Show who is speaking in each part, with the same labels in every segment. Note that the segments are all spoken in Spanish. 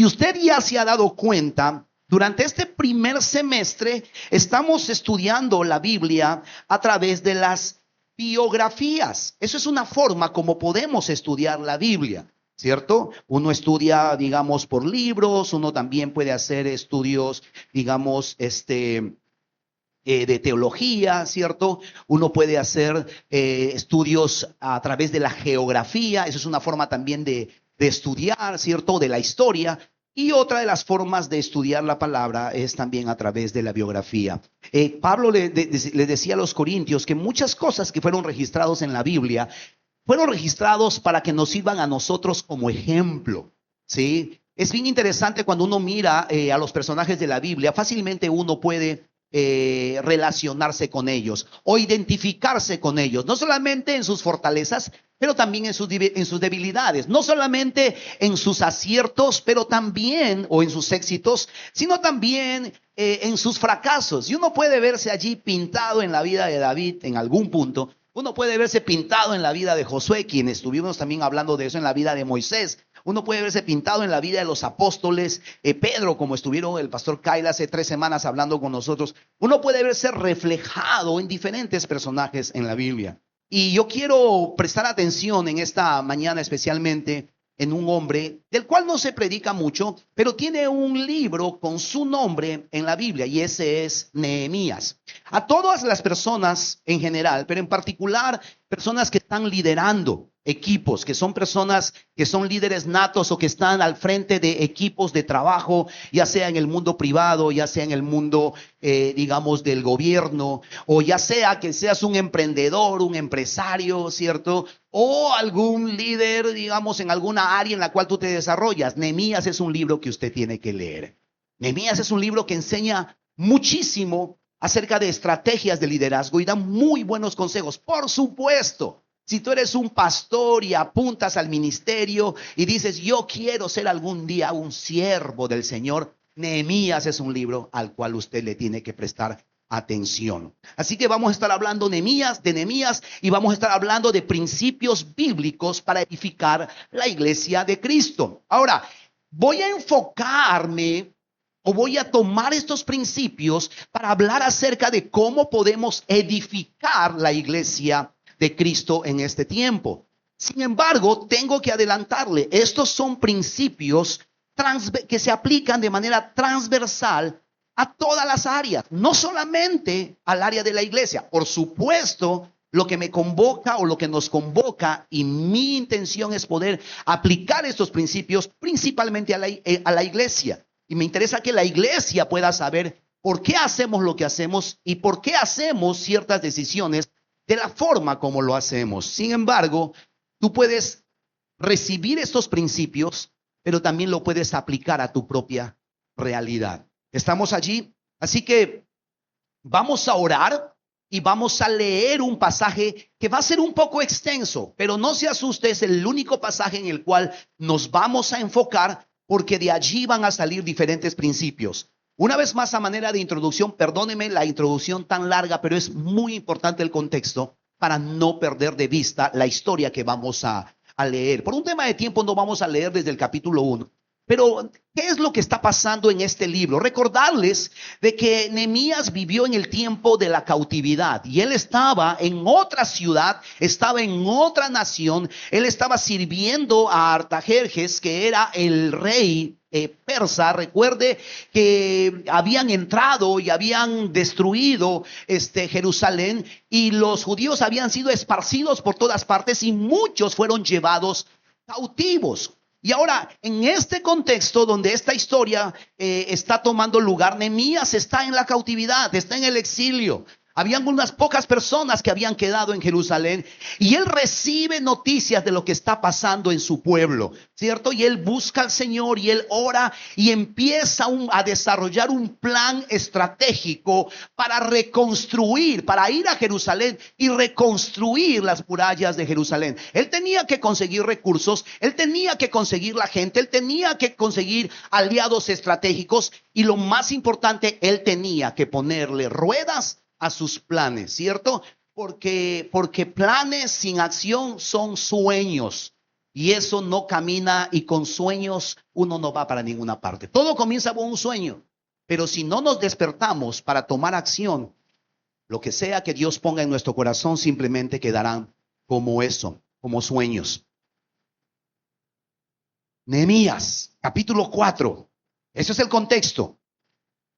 Speaker 1: Si usted ya se ha dado cuenta, durante este primer semestre estamos estudiando la Biblia a través de las biografías. Eso es una forma como podemos estudiar la Biblia, ¿cierto? Uno estudia, digamos, por libros, uno también puede hacer estudios, digamos, de teología, ¿cierto? Uno puede hacer estudios a través de la geografía, eso es una forma también de estudiar, ¿cierto? De la historia. Y otra de las formas de estudiar la palabra es también a través de la biografía. Pablo le decía a los corintios que muchas cosas que fueron registrados en la Biblia fueron registrados para que nos sirvan a nosotros como ejemplo, ¿sí? Es bien interesante cuando uno mira a los personajes de la Biblia, fácilmente uno puede relacionarse con ellos o identificarse con ellos, no solamente en sus fortalezas, pero también en sus debilidades, no solamente en sus aciertos, pero también, o en sus éxitos, sino también en sus fracasos. Y uno puede verse allí pintado en la vida de David en algún punto. Uno puede verse pintado en la vida de Josué, quien estuvimos también hablando de eso, en la vida de Moisés. Uno puede verse pintado en la vida de los apóstoles, Pedro, como estuvieron el pastor Kyle hace 3 semanas hablando con nosotros. Uno puede verse reflejado en diferentes personajes en la Biblia. Y yo quiero prestar atención en esta mañana especialmente en un hombre del cual no se predica mucho, pero tiene un libro con su nombre en la Biblia, y ese es Nehemías. A todas las personas en general, pero en particular personas que están liderando equipos, que son personas que son líderes natos o que están al frente de equipos de trabajo, ya sea en el mundo privado, ya sea en el mundo, digamos, del gobierno, o ya sea que seas un emprendedor, un empresario, ¿cierto? O algún líder, digamos, en alguna área en la cual tú te desarrollas. Nehemías es un libro que usted tiene que leer. Nehemías es un libro que enseña muchísimo acerca de estrategias de liderazgo y da muy buenos consejos. Por supuesto, si tú eres un pastor y apuntas al ministerio y dices, yo quiero ser algún día un siervo del Señor, Nehemías es un libro al cual usted le tiene que prestar atención. Así que vamos a estar hablando de Nehemías y vamos a estar hablando de principios bíblicos para edificar la iglesia de Cristo. Ahora, voy a enfocarme o voy a tomar estos principios para hablar acerca de cómo podemos edificar la iglesia de Cristo en este tiempo. Sin embargo, tengo que adelantarle, estos son principios que se aplican de manera transversal a todas las áreas, no solamente al área de la iglesia. Por supuesto, lo que me convoca o lo que nos convoca y mi intención es poder aplicar estos principios principalmente a la iglesia. Y me interesa que la iglesia pueda saber por qué hacemos lo que hacemos y por qué hacemos ciertas decisiones de la forma como lo hacemos. Sin embargo, tú puedes recibir estos principios, pero también lo puedes aplicar a tu propia realidad. ¿Estamos allí? Así que vamos a orar y vamos a leer un pasaje que va a ser un poco extenso, pero no se asuste, es el único pasaje en el cual nos vamos a enfocar, porque de allí van a salir diferentes principios. Una vez más, a manera de introducción, perdóneme la introducción tan larga, pero es muy importante el contexto para no perder de vista la historia que vamos a leer. Por un tema de tiempo no vamos a leer desde el capítulo 1. Pero, ¿qué es lo que está pasando en este libro? Recordarles de que Nehemías vivió en el tiempo de la cautividad y él estaba en otra ciudad, estaba en otra nación, él estaba sirviendo a Artajerjes, que era el rey persa. Recuerde que habían entrado y habían destruido Jerusalén, y los judíos habían sido esparcidos por todas partes y muchos fueron llevados cautivos. Y ahora, en este contexto donde esta historia está tomando lugar, Nehemías está en la cautividad, está en el exilio. Habían unas pocas personas que habían quedado en Jerusalén y él recibe noticias de lo que está pasando en su pueblo, ¿cierto? Y él busca al Señor y él ora y empieza a desarrollar un plan estratégico para reconstruir, para ir a Jerusalén y reconstruir las murallas de Jerusalén. Él tenía que conseguir recursos, él tenía que conseguir la gente, él tenía que conseguir aliados estratégicos y lo más importante, él tenía que ponerle ruedas a sus planes, ¿cierto? Porque planes sin acción son sueños. Y eso no camina, y con sueños uno no va para ninguna parte. Todo comienza con un sueño, pero si no nos despertamos para tomar acción, lo que sea que Dios ponga en nuestro corazón simplemente quedarán como eso, como sueños. Nehemías, capítulo 4. Ese es el contexto.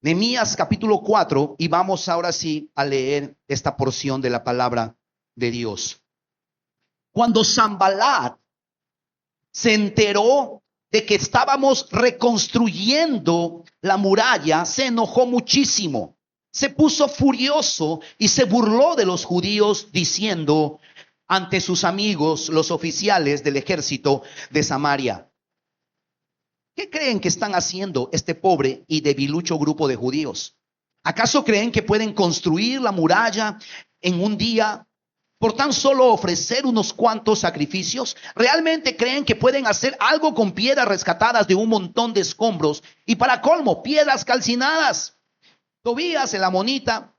Speaker 1: Nehemías, capítulo 4, y vamos ahora sí a leer esta porción de la palabra de Dios. Cuando Sanballat se enteró de que estábamos reconstruyendo la muralla, se enojó muchísimo. Se puso furioso y se burló de los judíos, diciendo ante sus amigos, los oficiales del ejército de Samaria: ¿qué creen que están haciendo este pobre y debilucho grupo de judíos? ¿Acaso creen que pueden construir la muralla en un día por tan solo ofrecer unos cuantos sacrificios? ¿Realmente creen que pueden hacer algo con piedras rescatadas de un montón de escombros y, para colmo, piedras calcinadas? Tobías, el amonita,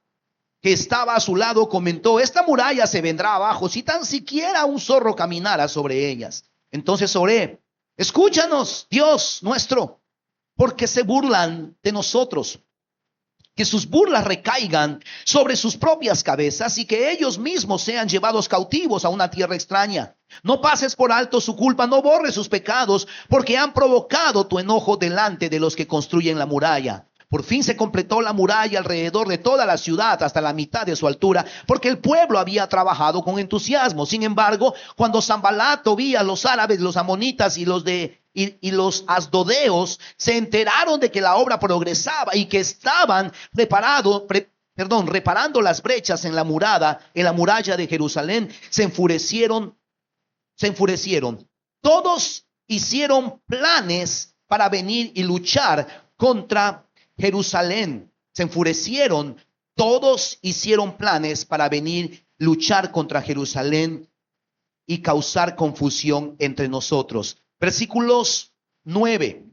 Speaker 1: que estaba a su lado, comentó: esta muralla se vendrá abajo si tan siquiera un zorro caminara sobre ellas. Entonces oré: escúchanos, Dios nuestro, porque se burlan de nosotros. Que sus burlas recaigan sobre sus propias cabezas y que ellos mismos sean llevados cautivos a una tierra extraña. No pases por alto su culpa, no borres sus pecados, porque han provocado tu enojo delante de los que construyen la muralla. Por fin se completó la muralla alrededor de toda la ciudad hasta la mitad de su altura, porque el pueblo había trabajado con entusiasmo. Sin embargo, cuando Sanballat, Tobías, los árabes, los amonitas y los asdodeos se enteraron de que la obra progresaba y que estaban reparando las brechas en la muralla de Jerusalén, se enfurecieron. Todos hicieron planes para venir y luchar contra Jerusalén. Se enfurecieron. Todos hicieron planes para venir, luchar contra Jerusalén y causar confusión entre nosotros. Versículos 9.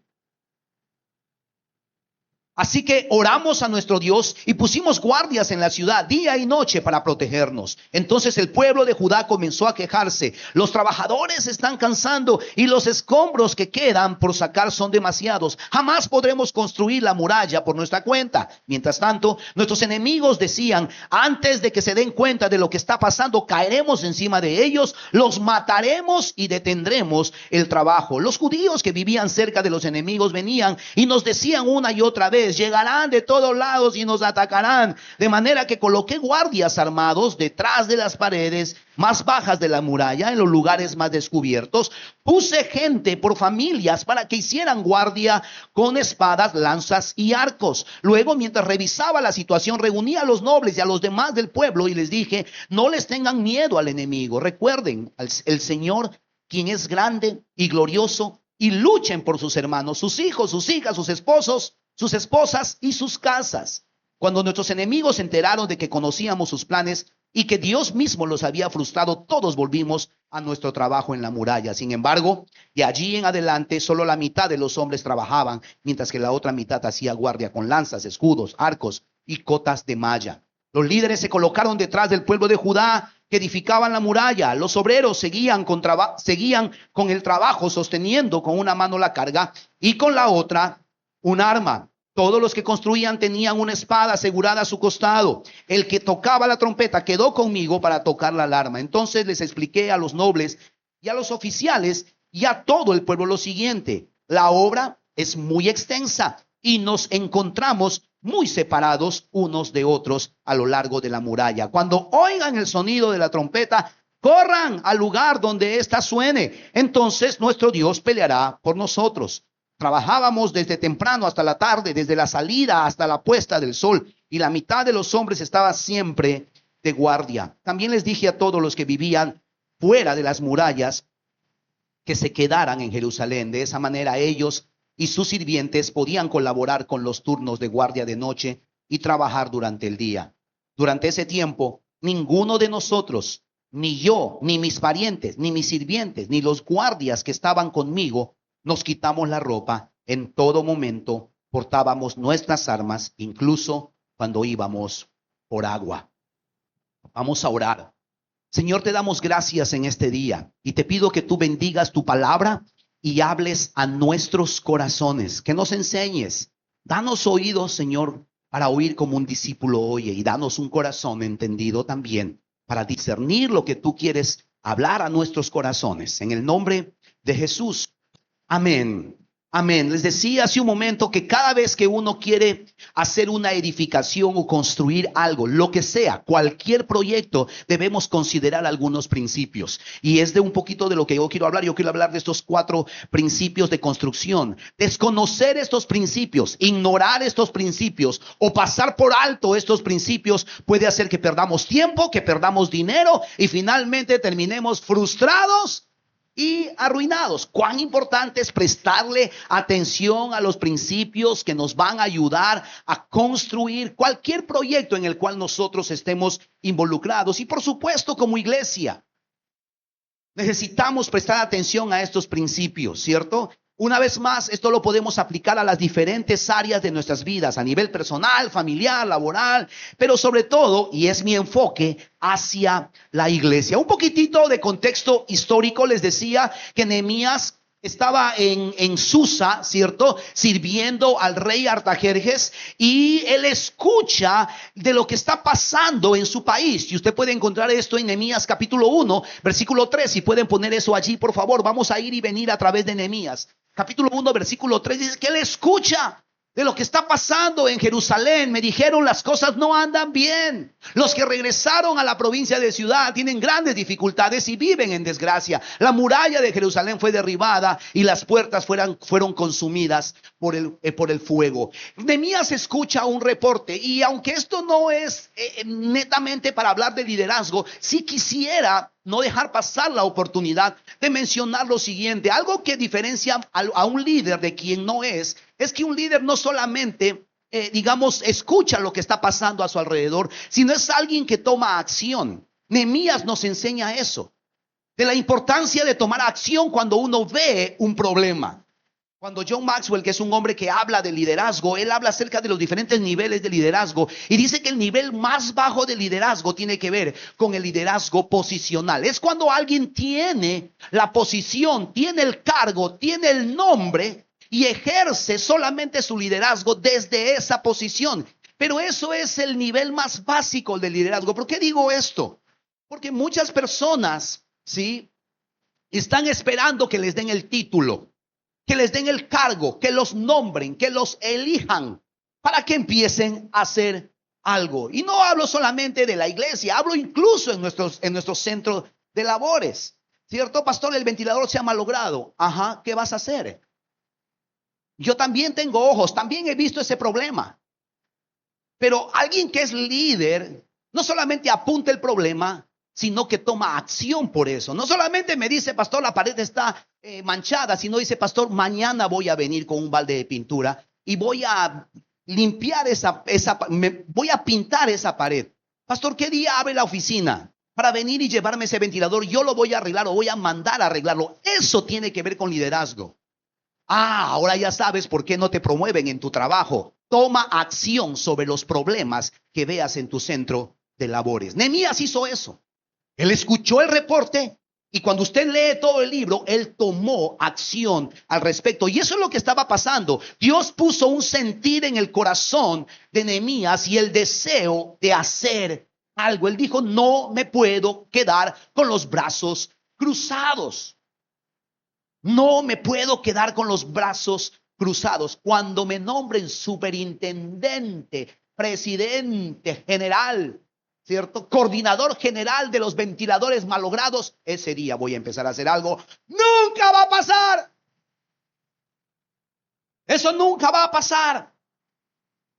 Speaker 1: Así que oramos a nuestro Dios y pusimos guardias en la ciudad día y noche para protegernos. Entonces el pueblo de Judá comenzó a quejarse: los trabajadores se están cansando y los escombros que quedan por sacar son demasiados. Jamás podremos construir la muralla por nuestra cuenta. Mientras tanto, nuestros enemigos decían: antes de que se den cuenta de lo que está pasando, caeremos encima de ellos, los mataremos y detendremos el trabajo. Los judíos que vivían cerca de los enemigos venían y nos decían una y otra vez: llegarán de todos lados y nos atacarán. De manera que coloqué guardias armados detrás de las paredes más bajas de la muralla, en los lugares más descubiertos. Puse gente por familias para que hicieran guardia con espadas, lanzas y arcos. Luego, mientras revisaba la situación, reuní a los nobles y a los demás del pueblo y les dije: no les tengan miedo al enemigo. Recuerden el Señor, quien es grande y glorioso, y luchen por sus hermanos, sus hijos, sus hijas, sus esposos, sus esposas y sus casas. Cuando nuestros enemigos se enteraron de que conocíamos sus planes y que Dios mismo los había frustrado, todos volvimos a nuestro trabajo en la muralla. Sin embargo, de allí en adelante solo la mitad de los hombres trabajaban, mientras que la otra mitad hacía guardia con lanzas, escudos, arcos y cotas de malla. Los líderes se colocaron detrás del pueblo de Judá que edificaban la muralla. Los obreros seguían con el trabajo, sosteniendo con una mano la carga y con la otra un arma. Todos los que construían tenían una espada asegurada a su costado. El que tocaba la trompeta quedó conmigo para tocar la alarma. Entonces les expliqué a los nobles y a los oficiales y a todo el pueblo lo siguiente: la obra es muy extensa y nos encontramos muy separados unos de otros a lo largo de la muralla. Cuando oigan el sonido de la trompeta, corran al lugar donde ésta suene. Entonces nuestro Dios peleará por nosotros. Trabajábamos desde temprano hasta la tarde, desde la salida hasta la puesta del sol, y la mitad de los hombres estaba siempre de guardia. También les dije a todos los que vivían fuera de las murallas que se quedaran en Jerusalén. De esa manera ellos y sus sirvientes podían colaborar con los turnos de guardia de noche y trabajar durante el día. Durante ese tiempo, ninguno de nosotros, ni yo, ni mis parientes, ni mis sirvientes, ni los guardias que estaban conmigo, nos quitamos la ropa. En todo momento portábamos nuestras armas, incluso cuando íbamos por agua. Vamos a orar. Señor, te damos gracias en este día y te pido que tú bendigas tu palabra y hables a nuestros corazones, que nos enseñes. Danos oídos, Señor, para oír como un discípulo oye, y danos un corazón entendido también para discernir lo que tú quieres hablar a nuestros corazones. En el nombre de Jesús. Amén. Amén. Les decía hace un momento que cada vez que uno quiere hacer una edificación o construir algo, lo que sea, cualquier proyecto, debemos considerar algunos principios. Y es de un poquito de lo que yo quiero hablar. Yo quiero hablar de estos 4 principios de construcción. Desconocer estos principios, ignorar estos principios o pasar por alto estos principios puede hacer que perdamos tiempo, que perdamos dinero y finalmente terminemos frustrados y arruinados. Cuán importante es prestarle atención a los principios que nos van a ayudar a construir cualquier proyecto en el cual nosotros estemos involucrados. Y por supuesto, como iglesia, necesitamos prestar atención a estos principios, ¿cierto? Una vez más, esto lo podemos aplicar a las diferentes áreas de nuestras vidas, a nivel personal, familiar, laboral, pero sobre todo, y es mi enfoque, hacia la iglesia. Un poquitito de contexto histórico. Les decía que Nehemías estaba en Susa, ¿cierto? Sirviendo al rey Artajerjes, y él escucha de lo que está pasando en su país. Y usted puede encontrar esto en Nehemías capítulo 1, versículo 3. Si pueden poner eso allí, por favor. Vamos a ir y venir a través de Nehemías. Capítulo 1, versículo 3, dice que él escucha de lo que está pasando en Jerusalén. Me dijeron, las cosas no andan bien. Los que regresaron a la provincia de Ciudad tienen grandes dificultades y viven en desgracia. La muralla de Jerusalén fue derribada y las puertas fueron consumidas por el fuego. Nehemías escucha un reporte, y aunque esto no es netamente para hablar de liderazgo, sí quisiera no dejar pasar la oportunidad de mencionar lo siguiente. Algo que diferencia a un líder de quien no es que un líder no solamente, escucha lo que está pasando a su alrededor, sino es alguien que toma acción. Nehemías nos enseña eso, de la importancia de tomar acción cuando uno ve un problema. Cuando John Maxwell, que es un hombre que habla de liderazgo, él habla acerca de los diferentes niveles de liderazgo y dice que el nivel más bajo de liderazgo tiene que ver con el liderazgo posicional. Es cuando alguien tiene la posición, tiene el cargo, tiene el nombre y ejerce solamente su liderazgo desde esa posición. Pero eso es el nivel más básico del liderazgo. ¿Por qué digo esto? Porque muchas personas, ¿sí?, están esperando que les den el título, que les den el cargo, que los nombren, que los elijan para que empiecen a hacer algo. Y no hablo solamente de la iglesia, hablo incluso en nuestros centros de labores. ¿Cierto, pastor? El ventilador se ha malogrado. Ajá, ¿qué vas a hacer? Yo también tengo ojos, también he visto ese problema. Pero alguien que es líder no solamente apunta el problema, sino que toma acción por eso. No solamente me dice, pastor, la pared está manchada, sino dice, pastor, mañana voy a venir con un balde de pintura y voy a limpiar voy a pintar esa pared. Pastor, ¿qué día abre la oficina para venir y llevarme ese ventilador? Yo lo voy a arreglar o voy a mandar a arreglarlo. Eso tiene que ver con liderazgo. Ahora ya sabes por qué no te promueven en tu trabajo. Toma acción sobre los problemas que veas en tu centro de labores. Nehemías hizo eso. Él escuchó el reporte y cuando usted lee todo el libro, él tomó acción al respecto. Y eso es lo que estaba pasando. Dios puso un sentir en el corazón de Nehemías y el deseo de hacer algo. Él dijo, no me puedo quedar con los brazos cruzados. No me puedo quedar con los brazos cruzados. Cuando me nombren superintendente, presidente general, ¿cierto?, coordinador general de los ventiladores malogrados, ese día voy a empezar a hacer algo. Nunca va a pasar. Eso nunca va a pasar.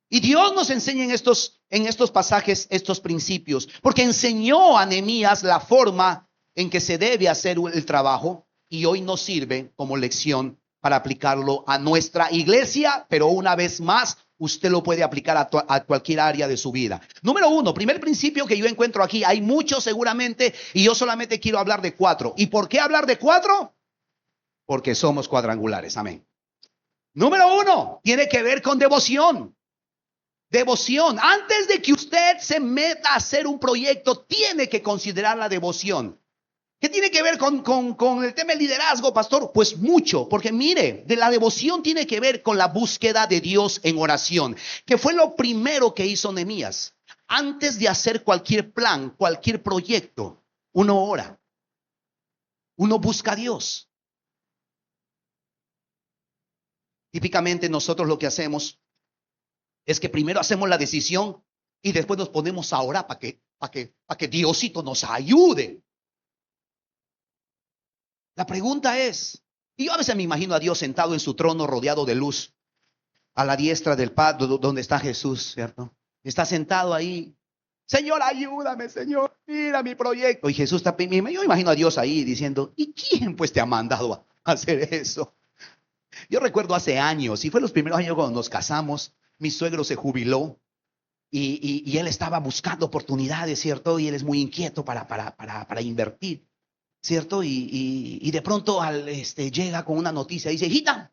Speaker 1: Y Dios nos enseña en estos pasajes estos principios, porque enseñó a Nehemías la forma en que se debe hacer el trabajo, y hoy nos sirve como lección para aplicarlo a nuestra iglesia, pero una vez más, usted lo puede aplicar a cualquier área de su vida. Número 1, primer principio que yo encuentro aquí. Hay muchos seguramente y yo solamente quiero hablar de 4. ¿Y por qué hablar de 4? Porque somos cuadrangulares. Amén. Número 1, tiene que ver con devoción. Devoción. Antes de que usted se meta a hacer un proyecto, tiene que considerar la devoción. ¿Qué tiene que ver con el tema del liderazgo, pastor? Pues mucho, porque mire, de la devoción tiene que ver con la búsqueda de Dios en oración, que fue lo primero que hizo Nehemías. Antes de hacer cualquier plan, cualquier proyecto, uno ora, uno busca a Dios. Típicamente nosotros lo que hacemos es que primero hacemos la decisión y después nos ponemos a orar para que Diosito nos ayude. La pregunta es, y yo a veces me imagino a Dios sentado en su trono rodeado de luz, a la diestra del Padre donde está Jesús, ¿cierto? Está sentado ahí. Señor, ayúdame, Señor, mira mi proyecto. Y Jesús está, yo imagino a Dios ahí diciendo, ¿y quién pues te ha mandado a hacer eso? Yo recuerdo hace años, y fue los primeros años cuando nos casamos, mi suegro se jubiló y él estaba buscando oportunidades, ¿cierto? Y él es muy inquieto para invertir, ¿cierto? Y de pronto llega con una noticia, dice, hijita,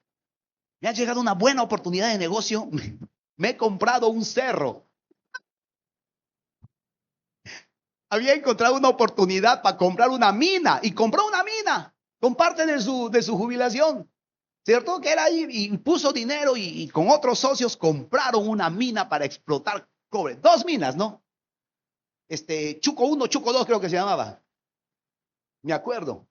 Speaker 1: me ha llegado una buena oportunidad de negocio, me he comprado un cerro. Había encontrado una oportunidad para comprar una mina y compró una mina con parte de su jubilación, ¿cierto? Que era ahí y puso dinero y con otros socios compraron una mina para explotar cobre. 2 minas, ¿no? Chuco 1, Chuco 2 creo que se llamaba. Me acuerdo.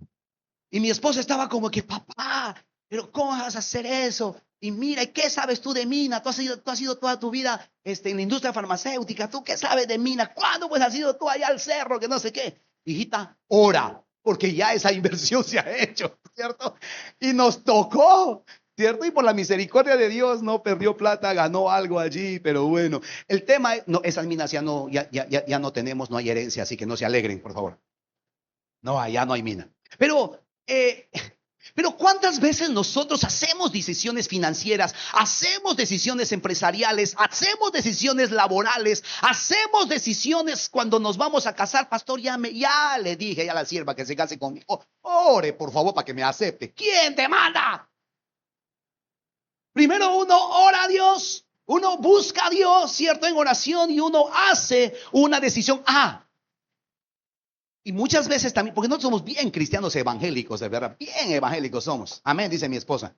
Speaker 1: Y mi esposa estaba como que, papá, pero ¿cómo vas a hacer eso? Y mira, ¿qué sabes tú de mina? Tú has ido toda tu vida en la industria farmacéutica. ¿Tú qué sabes de mina? ¿Cuándo pues has ido tú allá al cerro? Que no sé qué. Hijita, ora, porque ya esa inversión se ha hecho, ¿cierto? Y nos tocó, ¿cierto? Y por la misericordia de Dios no perdió plata, ganó algo allí, pero bueno. El tema es, no, esas minas ya no tenemos, no hay herencia, así que no se alegren, por favor. No, allá no hay mina. Pero ¿cuántas veces nosotros hacemos decisiones financieras, hacemos decisiones empresariales, hacemos decisiones laborales, hacemos decisiones cuando nos vamos a casar? Pastor, ya le dije a la sierva que se case conmigo. Ore, por favor, para que me acepte. ¿Quién te manda? Primero uno ora a Dios, uno busca a Dios, ¿cierto? En oración y uno hace una decisión. Y muchas veces también, porque nosotros somos bien cristianos evangélicos, de verdad, bien evangélicos somos. Amén, dice mi esposa.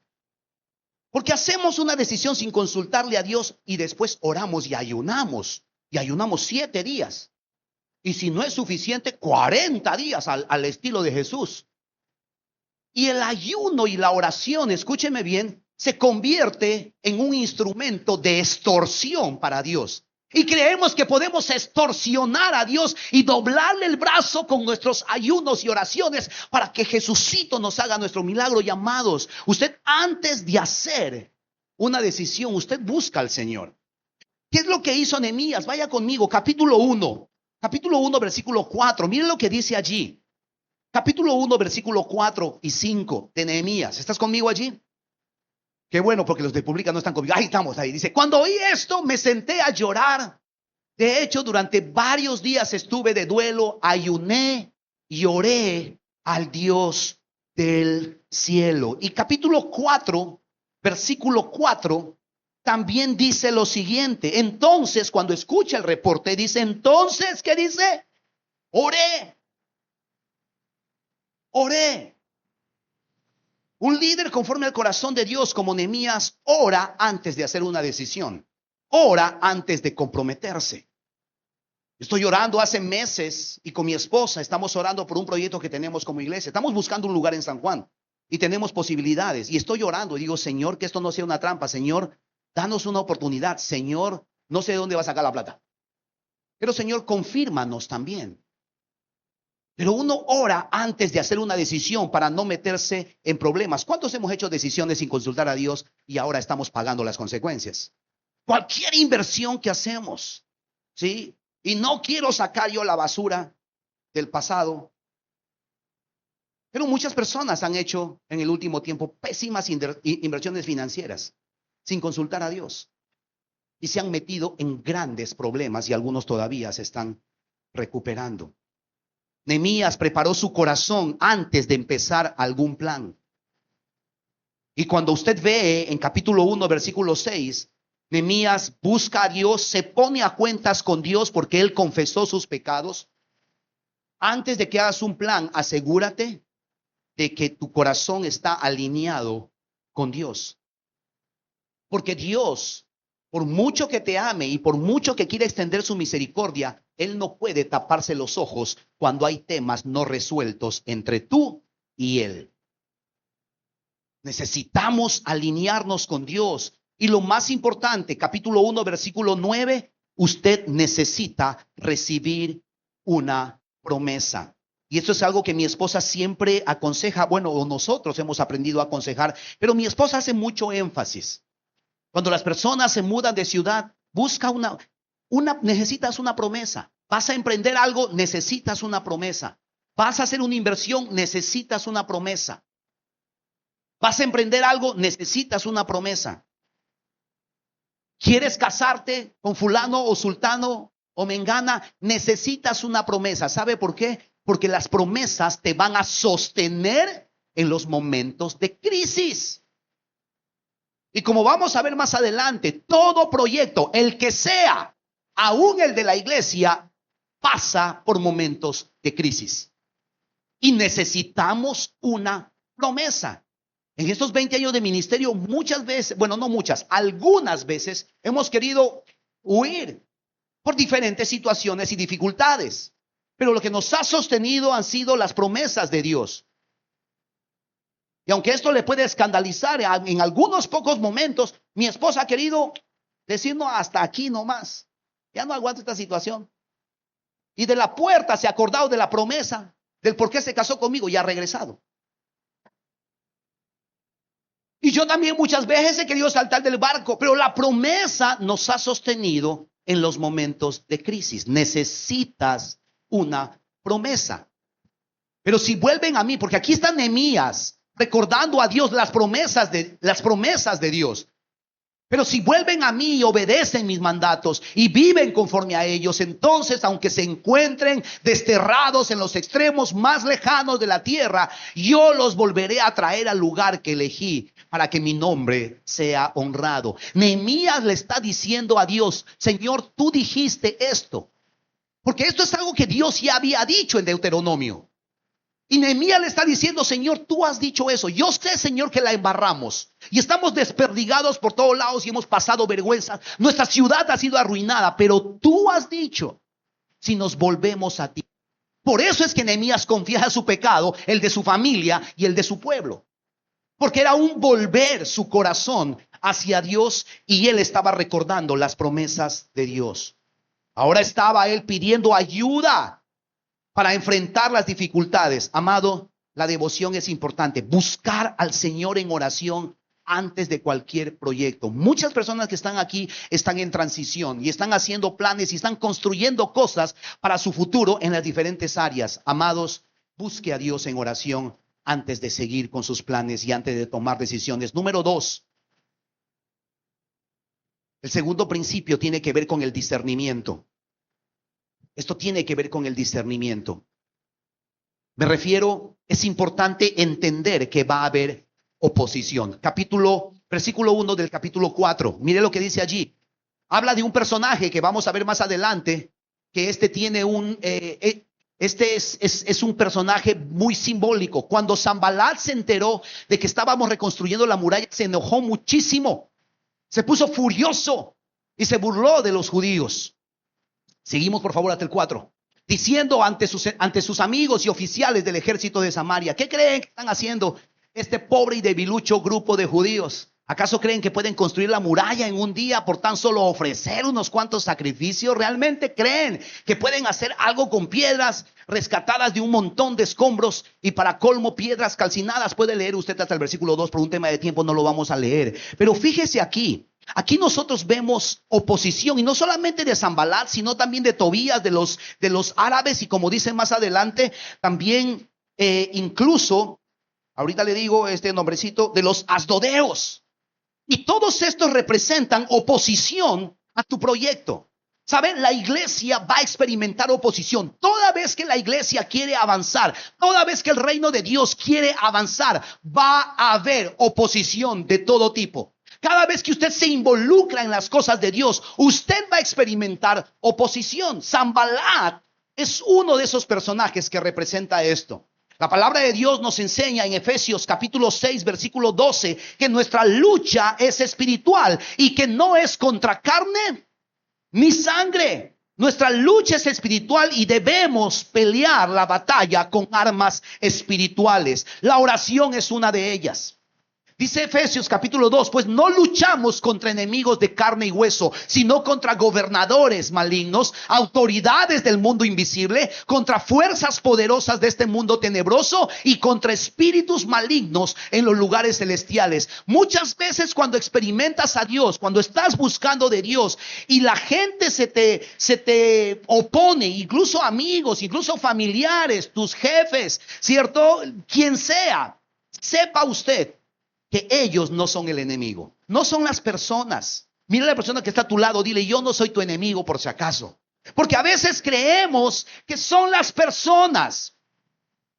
Speaker 1: Porque hacemos una decisión sin consultarle a Dios y después oramos y ayunamos. Y ayunamos 7 días. Y si no es suficiente, 40 días al estilo de Jesús. Y el ayuno y la oración, escúcheme bien, se convierte en un instrumento de extorsión para Dios. Y creemos que podemos extorsionar a Dios y doblarle el brazo con nuestros ayunos y oraciones para que Jesucito nos haga nuestro milagro. Y amados, usted antes de hacer una decisión, usted busca al Señor. ¿Qué es lo que hizo Nehemías? Vaya conmigo, capítulo 1, versículo 4. Miren lo que dice allí. Capítulo 1, versículo 4 y 5 de Nehemías. ¿Estás conmigo allí? Qué bueno, porque los de Pública no están conmigo. Ahí estamos, ahí. Dice, cuando oí esto, me senté a llorar. De hecho, durante varios días estuve de duelo, ayuné y oré al Dios del cielo. Y capítulo 4, versículo 4, también dice lo siguiente. Entonces, cuando escucha el reporte, dice, entonces, ¿qué dice? Oré. Un líder conforme al corazón de Dios como Nehemías ora antes de hacer una decisión. Ora antes de comprometerse. Estoy orando hace meses y con mi esposa estamos orando por un proyecto que tenemos como iglesia. Estamos buscando un lugar en San Juan y tenemos posibilidades. Y estoy orando y digo, Señor, que esto no sea una trampa. Señor, danos una oportunidad. Señor, no sé de dónde va a sacar la plata. Pero Señor, confírmanos también. Pero uno ora antes de hacer una decisión para no meterse en problemas. ¿Cuántos hemos hecho decisiones sin consultar a Dios y ahora estamos pagando las consecuencias? Cualquier inversión que hacemos, ¿sí? Y no quiero sacar yo la basura del pasado. Pero muchas personas han hecho en el último tiempo pésimas inversiones financieras sin consultar a Dios. Y se han metido en grandes problemas y algunos todavía se están recuperando. Nehemías preparó su corazón antes de empezar algún plan. Y cuando usted ve en capítulo 1, versículo 6, Nehemías busca a Dios, se pone a cuentas con Dios porque él confesó sus pecados. Antes de que hagas un plan, asegúrate de que tu corazón está alineado con Dios. Porque Dios, por mucho que te ame y por mucho que quiera extender su misericordia, Él no puede taparse los ojos cuando hay temas no resueltos entre tú y Él. Necesitamos alinearnos con Dios. Y lo más importante, capítulo 1, versículo 9, usted necesita recibir una promesa. Y esto es algo que mi esposa siempre aconseja, bueno, o nosotros hemos aprendido a aconsejar, pero mi esposa hace mucho énfasis. Cuando las personas se mudan de ciudad, busca necesitas una promesa. Vas a emprender algo, necesitas una promesa. Vas a hacer una inversión, necesitas una promesa. Vas a emprender algo, necesitas una promesa. ¿Quieres casarte con fulano o sultano o mengana? Necesitas una promesa. ¿Sabe por qué? Porque las promesas te van a sostener en los momentos de crisis. Y como vamos a ver más adelante, todo proyecto, el que sea, aún el de la iglesia, pasa por momentos de crisis. Y necesitamos una promesa. En estos 20 años de ministerio, muchas veces, bueno, no muchas, algunas veces hemos querido huir por diferentes situaciones y dificultades. Pero lo que nos ha sostenido han sido las promesas de Dios. Y aunque esto le puede escandalizar, en algunos pocos momentos, mi esposa ha querido decirnos hasta aquí nomás. Ya no aguanto esta situación. Y de la puerta se ha acordado de la promesa, del por qué se casó conmigo y ha regresado. Y yo también muchas veces he querido saltar del barco, pero la promesa nos ha sostenido en los momentos de crisis. Necesitas una promesa. Pero si vuelven a mí, porque aquí está Nehemías recordando a Dios las promesas de Dios. Pero si vuelven a mí y obedecen mis mandatos y viven conforme a ellos, entonces, aunque se encuentren desterrados en los extremos más lejanos de la tierra, yo los volveré a traer al lugar que elegí para que mi nombre sea honrado. Nehemías le está diciendo a Dios: Señor, tú dijiste esto. Porque esto es algo que Dios ya había dicho en Deuteronomio. Y Nehemías le está diciendo: Señor, tú has dicho eso. Yo sé, Señor, que la embarramos y estamos desperdigados por todos lados y hemos pasado vergüenza. Nuestra ciudad ha sido arruinada, pero tú has dicho, si nos volvemos a ti. Por eso es que Nehemías confiesa su pecado, el de su familia y el de su pueblo. Porque era un volver su corazón hacia Dios y él estaba recordando las promesas de Dios. Ahora estaba él pidiendo ayuda para enfrentar las dificultades. Amado, la devoción es importante. Buscar al Señor en oración antes de cualquier proyecto. Muchas personas que están aquí están en transición y están haciendo planes y están construyendo cosas para su futuro en las diferentes áreas. Amados, busque a Dios en oración antes de seguir con sus planes y antes de tomar decisiones. Número 2. El segundo principio tiene que ver con el discernimiento. Esto tiene que ver con el discernimiento. Me refiero, es importante entender que va a haber oposición. Versículo 1 del capítulo 4. Mire lo que dice allí. Habla de un personaje que vamos a ver más adelante, que tiene es un personaje muy simbólico. Cuando Sanbalat se enteró de que estábamos reconstruyendo la muralla, se enojó muchísimo. Se puso furioso y se burló de los judíos. Seguimos por favor hasta el 4. Diciendo ante sus amigos y oficiales del ejército de Samaria: ¿qué creen que están haciendo este pobre y debilucho grupo de judíos? ¿Acaso creen que pueden construir la muralla en un día por tan solo ofrecer unos cuantos sacrificios? ¿Realmente creen que pueden hacer algo con piedras rescatadas de un montón de escombros y para colmo piedras calcinadas? Puede leer usted hasta el versículo 2, por un tema de tiempo no lo vamos a leer. Pero fíjese aquí. Aquí nosotros vemos oposición, y no solamente de Sanbalat, sino también de Tobías, de los árabes, y como dice más adelante, también incluso, ahorita le digo este nombrecito, de los asdodeos. Y todos estos representan oposición a tu proyecto. ¿Saben? La iglesia va a experimentar oposición. Toda vez que la iglesia quiere avanzar, toda vez que el reino de Dios quiere avanzar, va a haber oposición de todo tipo. Cada vez que usted se involucra en las cosas de Dios, usted va a experimentar oposición. Sanballat es uno de esos personajes que representa esto. La palabra de Dios nos enseña en Efesios capítulo 6, versículo 12, que nuestra lucha es espiritual y que no es contra carne ni sangre. Nuestra lucha es espiritual y debemos pelear la batalla con armas espirituales. La oración es una de ellas. Dice Efesios capítulo 2, pues no luchamos contra enemigos de carne y hueso, sino contra gobernadores malignos, autoridades del mundo invisible, contra fuerzas poderosas de este mundo tenebroso y contra espíritus malignos en los lugares celestiales. Muchas veces cuando experimentas a Dios, cuando estás buscando de Dios y la gente se te opone, incluso amigos, incluso familiares, tus jefes, ¿cierto? Quien sea, sepa usted que ellos no son el enemigo, no son las personas. Mira a la persona que está a tu lado, dile: yo no soy tu enemigo por si acaso. Porque a veces creemos que son las personas,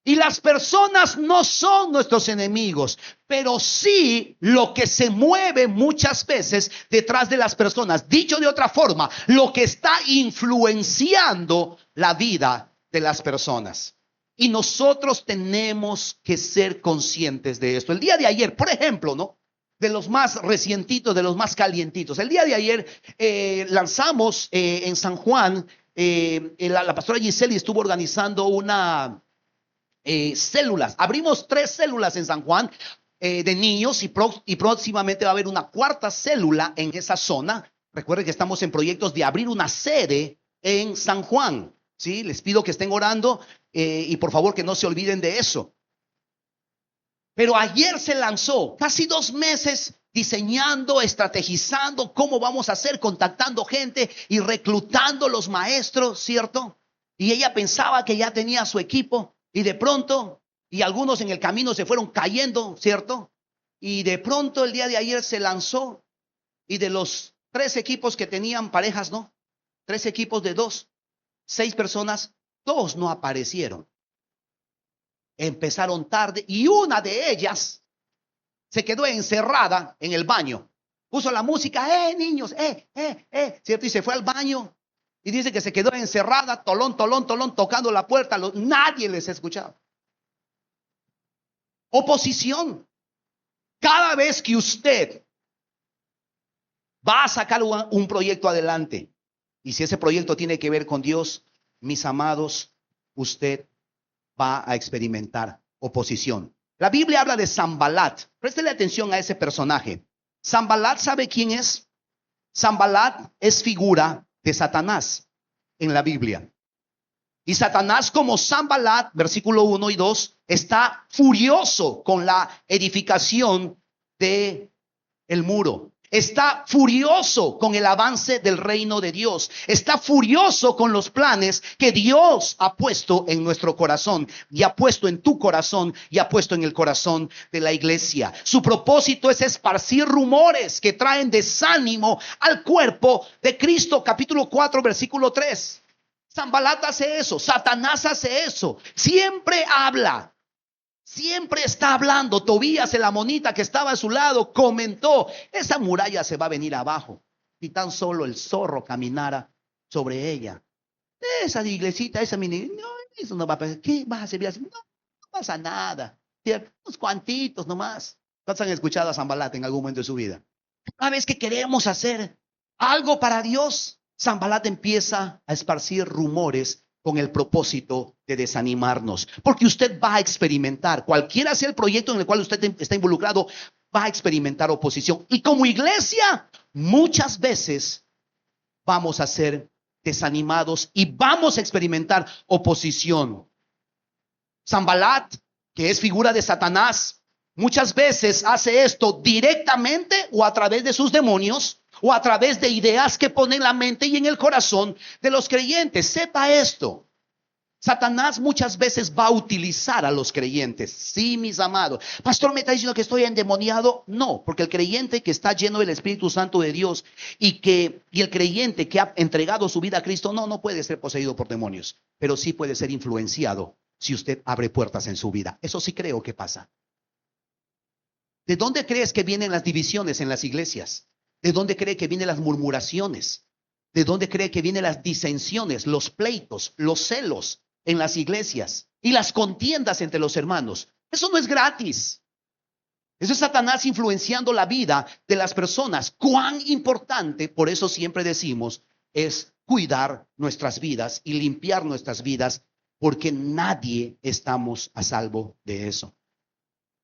Speaker 1: y las personas no son nuestros enemigos, pero sí lo que se mueve muchas veces detrás de las personas. Dicho de otra forma, lo que está influenciando la vida de las personas. Y nosotros tenemos que ser conscientes de esto. El día de ayer, por ejemplo, ¿no? De los más recientitos, de los más calientitos. El día de ayer lanzamos en San Juan, la pastora Giseli estuvo organizando una células. Abrimos 3 células en San Juan de niños y próximamente va a haber una 4ª célula en esa zona. Recuerden que estamos en proyectos de abrir una sede en San Juan. ¿Sí? Les pido que estén orando y por favor que no se olviden de eso. Pero ayer se lanzó casi 2 meses diseñando, estrategizando cómo vamos a hacer, contactando gente y reclutando los maestros, ¿cierto? Y ella pensaba que ya tenía su equipo y de pronto, y algunos en el camino se fueron cayendo, ¿cierto? Y de pronto el día de ayer se lanzó y de los 3 equipos que tenían parejas, ¿no? 3 equipos de 2. 6 personas, 2 no aparecieron. Empezaron tarde y una de ellas se quedó encerrada en el baño. Puso la música, niños, ¿cierto? Y se fue al baño y dice que se quedó encerrada, tolón, tocando la puerta. Nadie les escuchaba. Oposición. Cada vez que usted va a sacar un proyecto adelante, y si ese proyecto tiene que ver con Dios, mis amados, usted va a experimentar oposición. La Biblia habla de Sanballat. Préstele atención a ese personaje. Sanballat, ¿sabe quién es? Sanballat es figura de Satanás en la Biblia. Y Satanás, como Sanballat, versículo 1 y 2, está furioso con la edificación de el muro. Está furioso con el avance del reino de Dios. Está furioso con los planes que Dios ha puesto en nuestro corazón, y ha puesto en tu corazón, y ha puesto en el corazón de la iglesia. Su propósito es esparcir rumores que traen desánimo al cuerpo de Cristo. Capítulo 4, versículo 3. Sanballat hace eso, Satanás hace eso. Siempre habla. Siempre está hablando. Tobías, el amonita que estaba a su lado, comentó: esa muralla se va a venir abajo y tan solo el zorro caminara sobre ella. Esa iglesita, esa mini, no, eso no va a pasar. ¿Qué vas a servir así? No, no pasa nada. Unos cuantitos nomás. ¿Cuántos han escuchado a Sanballat en algún momento de su vida? Cada vez que queremos hacer algo para Dios, Sanballat empieza a esparcir rumores con el propósito de desanimarnos, porque usted va a experimentar, cualquiera sea el proyecto en el cual usted está involucrado, va a experimentar oposición. Y como iglesia, muchas veces vamos a ser desanimados y vamos a experimentar oposición. Sanballat, que es figura de Satanás, muchas veces hace esto directamente o a través de sus demonios, o a través de ideas que pone en la mente y en el corazón de los creyentes. Sepa esto: Satanás muchas veces va a utilizar a los creyentes. Sí, mis amados. Pastor, ¿me está diciendo que estoy endemoniado? No, porque el creyente que está lleno del Espíritu Santo de Dios y el creyente que ha entregado su vida a Cristo, no puede ser poseído por demonios, pero sí puede ser influenciado si usted abre puertas en su vida. Eso sí creo que pasa. ¿De dónde crees que vienen las divisiones en las iglesias? ¿De dónde cree que vienen las murmuraciones? ¿De dónde cree que vienen las disensiones, los pleitos, los celos en las iglesias y las contiendas entre los hermanos? Eso no es gratis. Eso es Satanás influenciando la vida de las personas. Cuán importante, por eso siempre decimos, es cuidar nuestras vidas y limpiar nuestras vidas, porque nadie estamos a salvo de eso.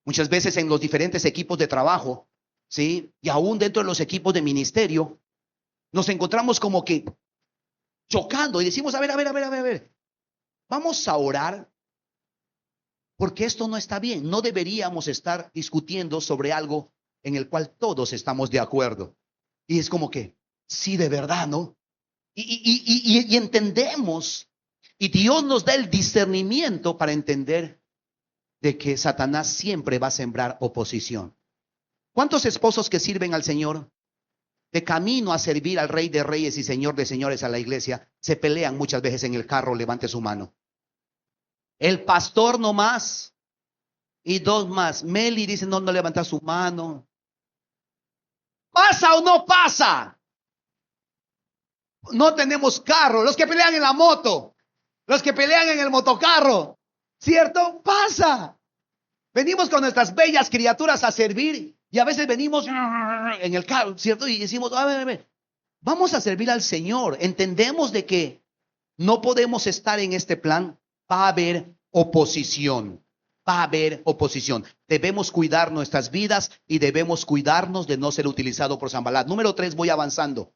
Speaker 1: Muchas veces en los diferentes equipos de trabajo, ¿sí? Y aún dentro de los equipos de ministerio, nos encontramos como que chocando y decimos, a ver, vamos a orar, porque esto no está bien. No deberíamos estar discutiendo sobre algo en el cual todos estamos de acuerdo. Y es como que, sí, de verdad, ¿no? Y entendemos, y Dios nos da el discernimiento para entender de que Satanás siempre va a sembrar oposición. ¿Cuántos esposos que sirven al Señor, de camino a servir al Rey de Reyes y Señor de Señores a la iglesia, se pelean muchas veces en el carro? Levante su mano. El pastor no más y dos más. Meli dice, no levanta su mano. ¿Pasa o no pasa? No tenemos carro. Los que pelean en la moto, los que pelean en el motocarro, ¿cierto? Pasa. Venimos con nuestras bellas criaturas a servir y a veces venimos en el carro, ¿cierto? Y decimos, a ver, vamos a servir al Señor. Entendemos de que no podemos estar en este plan. Va a haber oposición. Va a haber oposición. Debemos cuidar nuestras vidas y debemos cuidarnos de no ser utilizado por Sanbalat. Número 3, voy avanzando.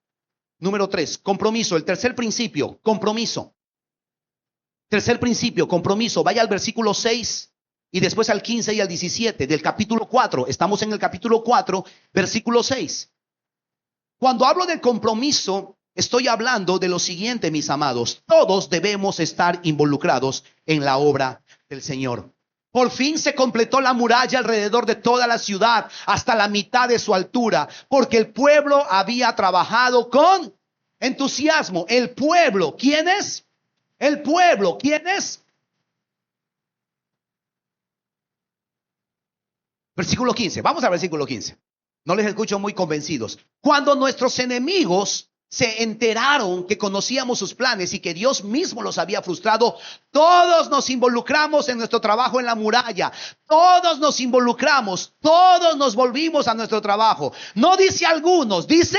Speaker 1: Número 3, compromiso. El tercer principio, compromiso. Tercer principio, compromiso. Vaya al versículo 6 y después al 15 y al 17 del capítulo 4. Estamos en el capítulo 4, versículo 6. Cuando hablo de compromiso, estoy hablando de lo siguiente, mis amados. Todos debemos estar involucrados en la obra del Señor. Por fin se completó la muralla alrededor de toda la ciudad hasta la mitad de su altura, porque el pueblo había trabajado con entusiasmo. El pueblo, ¿quién es? El pueblo, ¿quién es? Versículo 15, vamos al versículo 15. No les escucho muy convencidos. Cuando nuestros enemigos se enteraron que conocíamos sus planes y que Dios mismo los había frustrado, todos nos involucramos en nuestro trabajo en la muralla. Todos nos involucramos, todos nos volvimos a nuestro trabajo. No dice algunos, dice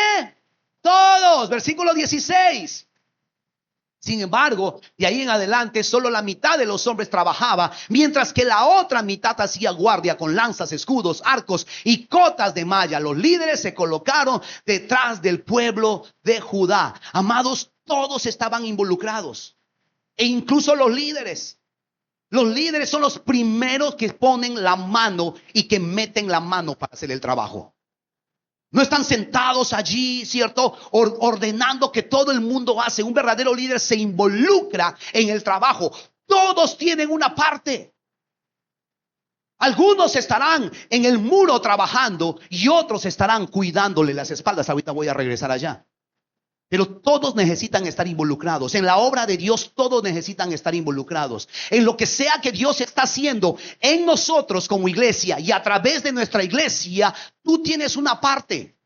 Speaker 1: todos. Versículo 16. Sin embargo, de ahí en adelante solo la mitad de los hombres trabajaba, mientras que la otra mitad hacía guardia con lanzas, escudos, arcos y cotas de malla. Los líderes se colocaron detrás del pueblo de Judá. Amados, todos estaban involucrados, e incluso los líderes. Los líderes son los primeros que ponen la mano y que meten la mano para hacer el trabajo. No están sentados allí, ¿cierto? Ordenando que todo el mundo hace. Un verdadero líder se involucra en el trabajo. Todos tienen una parte. Algunos estarán en el muro trabajando y otros estarán cuidándole las espaldas. Ahorita voy a regresar allá. Pero todos necesitan estar involucrados. En la obra de Dios todos necesitan estar involucrados. En lo que sea que Dios está haciendo en nosotros como iglesia y a través de nuestra iglesia, tú tienes una parte.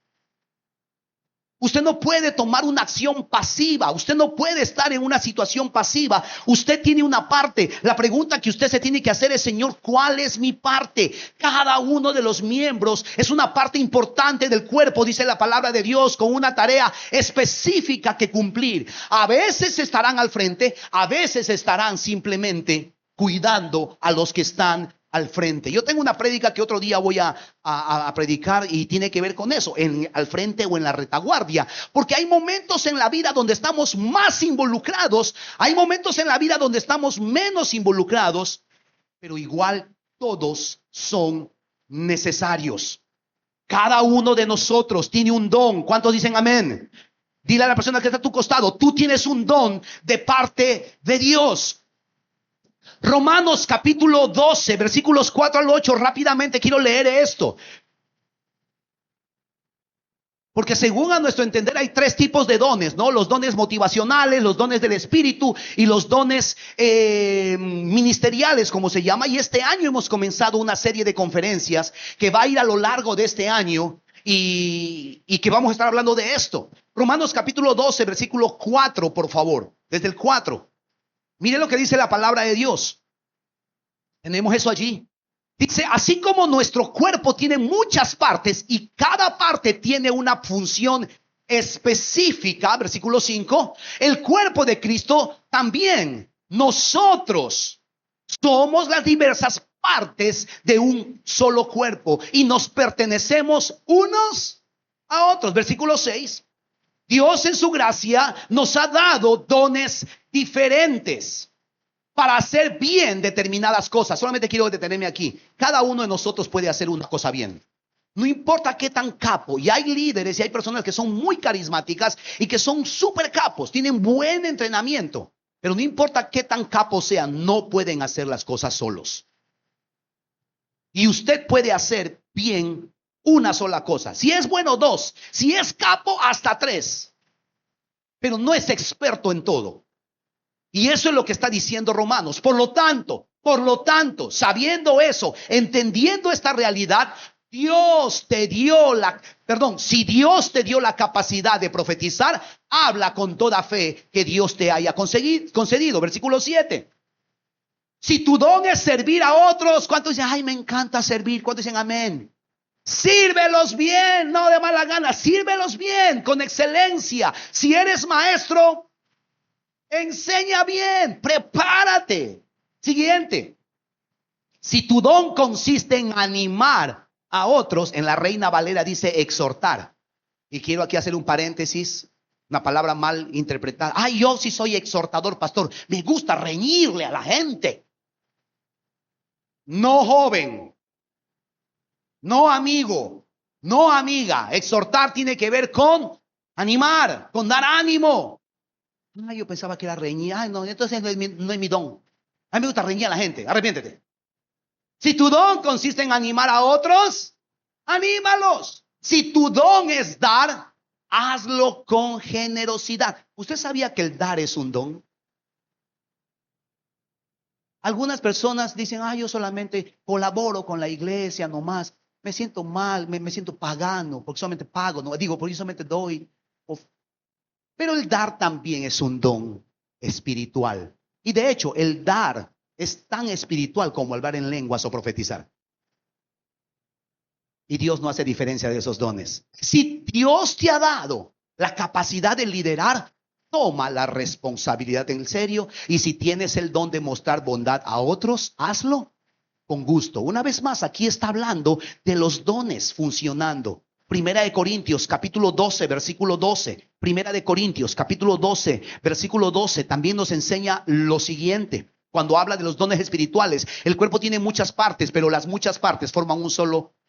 Speaker 1: Usted no puede tomar una acción pasiva. Usted no puede estar en una situación pasiva. Usted tiene una parte. La pregunta que usted se tiene que hacer es, Señor, ¿cuál es mi parte? Cada uno de los miembros es una parte importante del cuerpo, dice la palabra de Dios, con una tarea específica que cumplir. A veces estarán al frente, a veces estarán simplemente cuidando a los que están al frente. Yo tengo una prédica que otro día voy a predicar y tiene que ver con eso, al frente o en la retaguardia, porque hay momentos en la vida donde estamos más involucrados, hay momentos en la vida donde estamos menos involucrados, pero igual todos son necesarios. Cada uno de nosotros tiene un don. ¿Cuántos dicen amén? Dile a la persona que está a tu costado, tú tienes un don de parte de Dios. Romanos capítulo 12, versículos 4 al 8, rápidamente quiero leer esto. Porque según a nuestro entender hay tres tipos de dones, ¿no? Los dones motivacionales, los dones del espíritu y los dones ministeriales, como se llama. Y este año hemos comenzado una serie de conferencias que va a ir a lo largo de este año y que vamos a estar hablando de esto. Romanos capítulo 12, versículo 4, por favor, desde el 4. Mire lo que dice la palabra de Dios. Tenemos eso allí. Dice, así como nuestro cuerpo tiene muchas partes y cada parte tiene una función específica, versículo 5, el cuerpo de Cristo también. Nosotros somos las diversas partes de un solo cuerpo y nos pertenecemos unos a otros. Versículo 6, Dios en su gracia nos ha dado dones diferentes para hacer bien determinadas cosas. Solamente quiero detenerme aquí. Cada uno de nosotros puede hacer una cosa bien. No importa qué tan capo. Y hay líderes y hay personas que son muy carismáticas y que son súper capos. Tienen buen entrenamiento. Pero no importa qué tan capos sean, no pueden hacer las cosas solos. Y usted puede hacer bien una sola cosa. Si es bueno, dos. Si es capo, hasta tres. Pero no es experto en todo. Y eso es lo que está diciendo Romanos. Por lo tanto, sabiendo eso, entendiendo esta realidad, si Dios te dio la capacidad de profetizar, habla con toda fe que Dios te haya concedido. Versículo 7. Si tu don es servir a otros, ¿cuántos dicen, ay, me encanta servir? ¿Cuántos dicen amén? Sírvelos bien, no de mala gana, sírvelos bien, con excelencia. Si eres maestro, enseña bien, prepárate. Siguiente. Si tu don consiste en animar a otros, en la Reina Valera dice exhortar. Y quiero aquí hacer un paréntesis, una palabra mal interpretada. Ay, yo sí soy exhortador, pastor. Me gusta reñirle a la gente. No, joven. No, amigo. No, amiga. Exhortar tiene que ver con animar, con dar ánimo. Ay, yo pensaba que era reñir. Ay, no, entonces no es mi don. A mí me gusta reñir a la gente. Arrepiéntete. Si tu don consiste en animar a otros, anímalos. Si tu don es dar, hazlo con generosidad. ¿Usted sabía que el dar es un don? Algunas personas dicen, ay, yo solamente colaboro con la iglesia nomás. Me siento mal, me siento pagano, porque solamente pago, no digo, porque yo solamente doy. Pero el dar también es un don espiritual. Y de hecho, el dar es tan espiritual como hablar en lenguas o profetizar. Y Dios no hace diferencia de esos dones. Si Dios te ha dado la capacidad de liderar, toma la responsabilidad en serio. Y si tienes el don de mostrar bondad a otros, hazlo con gusto. Una vez más, aquí está hablando de los dones funcionando. Primera de Corintios, capítulo 12, versículo 12. Primera de Corintios, capítulo 12, versículo 12. También nos enseña lo siguiente. Cuando habla de los dones espirituales, el cuerpo tiene muchas partes, pero las muchas partes forman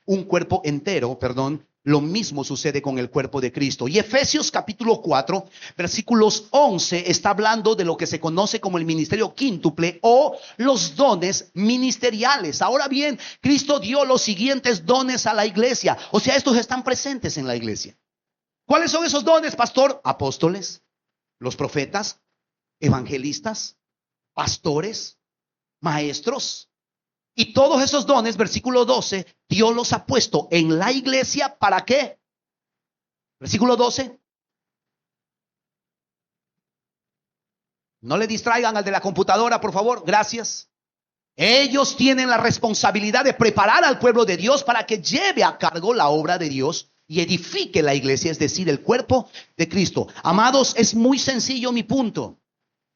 Speaker 1: un cuerpo entero, perdón. Lo mismo sucede con el cuerpo de Cristo. Y Efesios capítulo 4, versículos 11, está hablando de lo que se conoce como el ministerio quíntuple o los dones ministeriales. Ahora bien, Cristo dio los siguientes dones a la iglesia. O sea, estos están presentes en la iglesia. ¿Cuáles son esos dones, pastor? Apóstoles, los profetas, evangelistas, pastores, maestros. Y todos esos dones, versículo 12, Dios los ha puesto en la iglesia. ¿Para qué? Versículo 12. No le distraigan al de la computadora, por favor. Gracias. Ellos tienen la responsabilidad de preparar al pueblo de Dios para que lleve a cargo la obra de Dios y edifique la iglesia, es decir, el cuerpo de Cristo. Amados, es muy sencillo mi punto.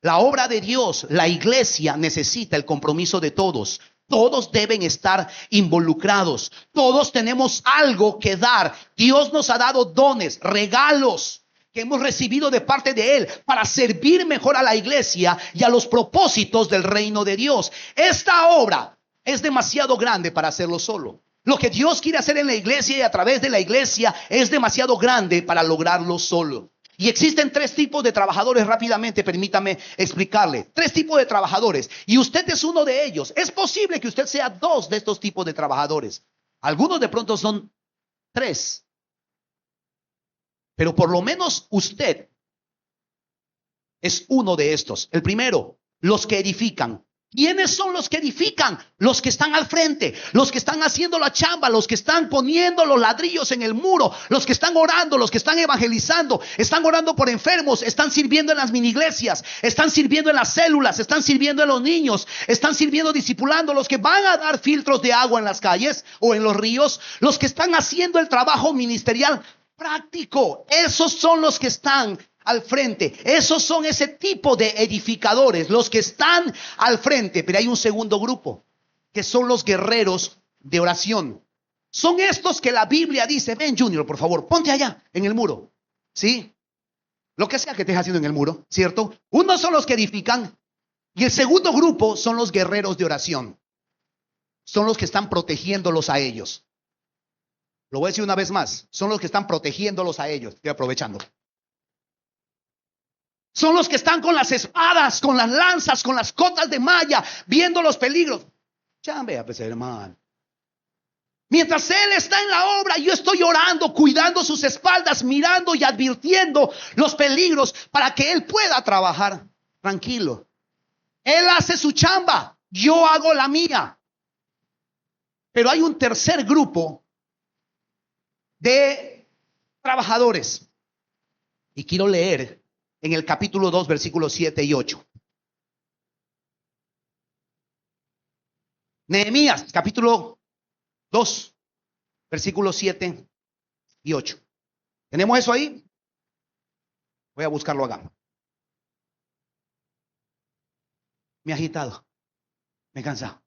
Speaker 1: La obra de Dios, la iglesia, necesita el compromiso de todos. Todos deben estar involucrados. Todos tenemos algo que dar. Dios nos ha dado dones, regalos que hemos recibido de parte de Él para servir mejor a la iglesia y a los propósitos del reino de Dios. Esta obra es demasiado grande para hacerlo solo. Lo que Dios quiere hacer en la iglesia y a través de la iglesia es demasiado grande para lograrlo solo. Y existen tres tipos de trabajadores, rápidamente, permítame explicarle. Tres tipos de trabajadores. Y usted es uno de ellos. Es posible que usted sea dos de estos tipos de trabajadores. Algunos de pronto son tres. Pero por lo menos usted es uno de estos. El primero, los que edifican. ¿Quiénes son los que edifican? Los que están al frente, los que están haciendo la chamba, los que están poniendo los ladrillos en el muro, los que están orando, los que están evangelizando, están orando por enfermos, están sirviendo en las mini iglesias, están sirviendo en las células, están sirviendo en los niños, están sirviendo discipulando, los que van a dar filtros de agua en las calles o en los ríos, los que están haciendo el trabajo ministerial práctico. Esos son los que están al frente. Esos son ese tipo de edificadores, los que están al frente. Pero hay un segundo grupo, que son los guerreros de oración. Son estos que la Biblia dice: ven, Junior, por favor, ponte allá en el muro. ¿Sí? Lo que sea que estés haciendo en el muro, ¿cierto? Unos son los que edifican y el segundo grupo son los guerreros de oración. Son los que están protegiéndolos a ellos. Lo voy a decir una vez más. Son los que están protegiéndolos a ellos. Estoy aprovechando. Son los que están con las espadas, con las lanzas, con las cotas de malla, viendo los peligros. Chambea, pues, hermano. Mientras él está en la obra, yo estoy orando, cuidando sus espaldas, mirando y advirtiendo los peligros para que él pueda trabajar tranquilo. Él hace su chamba, yo hago la mía. Pero hay un tercer grupo de trabajadores. Y quiero leer en el capítulo 2, versículos 7 y 8. Nehemías, capítulo 2, versículos 7 y 8. ¿Tenemos eso ahí? Voy a buscarlo acá. Me he agitado, me he cansado.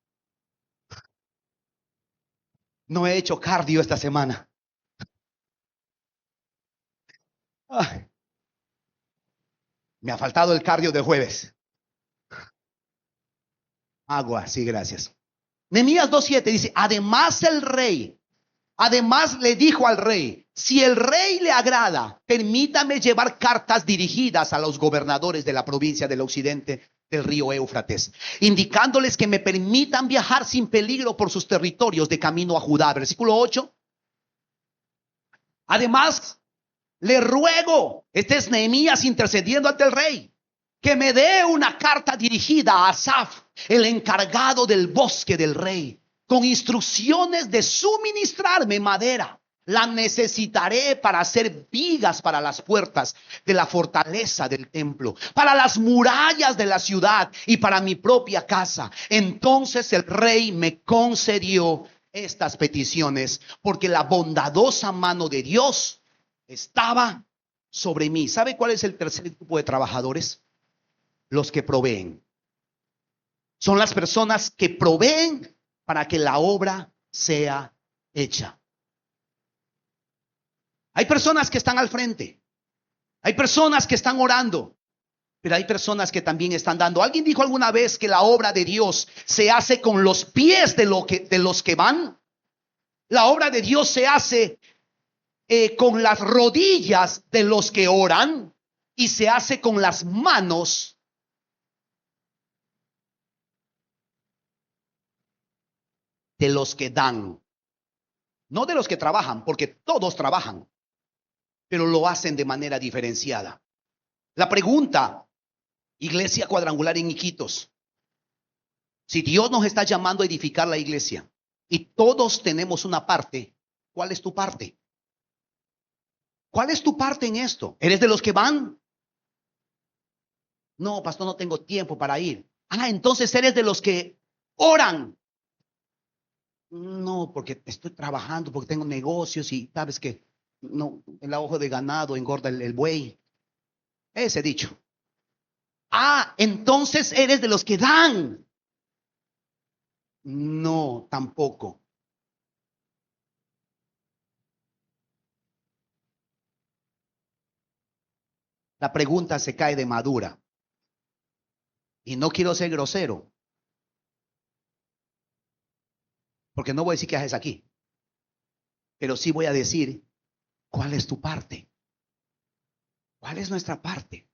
Speaker 1: No he hecho cardio esta semana. Ay, me ha faltado el cardio de jueves. Agua, sí, gracias. Nehemías 2:7 dice: además le dijo al rey: si el rey le agrada, permítame llevar cartas dirigidas a los gobernadores de la provincia del occidente del río Éufrates, indicándoles que me permitan viajar sin peligro por sus territorios de camino a Judá. Versículo 8. Además, le ruego, este es Nehemías intercediendo ante el rey, que me dé una carta dirigida a Asaf, el encargado del bosque del rey, con instrucciones de suministrarme madera. La necesitaré para hacer vigas para las puertas de la fortaleza del templo, para las murallas de la ciudad y para mi propia casa. Entonces el rey me concedió estas peticiones, porque la bondadosa mano de Dios estaba sobre mí. ¿Sabe cuál es el tercer grupo de trabajadores? Los que proveen. Son las personas que proveen para que la obra sea hecha. Hay personas que están al frente. Hay personas que están orando. Pero hay personas que también están dando. Alguien dijo alguna vez que la obra de Dios se hace con los pies de los que van. La obra de Dios se hace con las rodillas de los que oran y se hace con las manos de los que dan. No de los que trabajan, porque todos trabajan, pero lo hacen de manera diferenciada. La pregunta, Iglesia Cuadrangular en Iquitos, si Dios nos está llamando a edificar la iglesia y todos tenemos una parte, ¿cuál es tu parte? ¿Cuál es tu parte en esto? ¿Eres de los que van? No, pastor, no tengo tiempo para ir. Entonces eres de los que oran. No, porque estoy trabajando, porque tengo negocios y sabes que no, el ojo de ganado engorda el buey. Ese dicho. Entonces eres de los que dan. No, tampoco. La pregunta se cae de madura. Y no quiero ser grosero, porque no voy a decir qué haces aquí. Pero sí voy a decir, ¿cuál es tu parte? ¿Cuál es nuestra parte?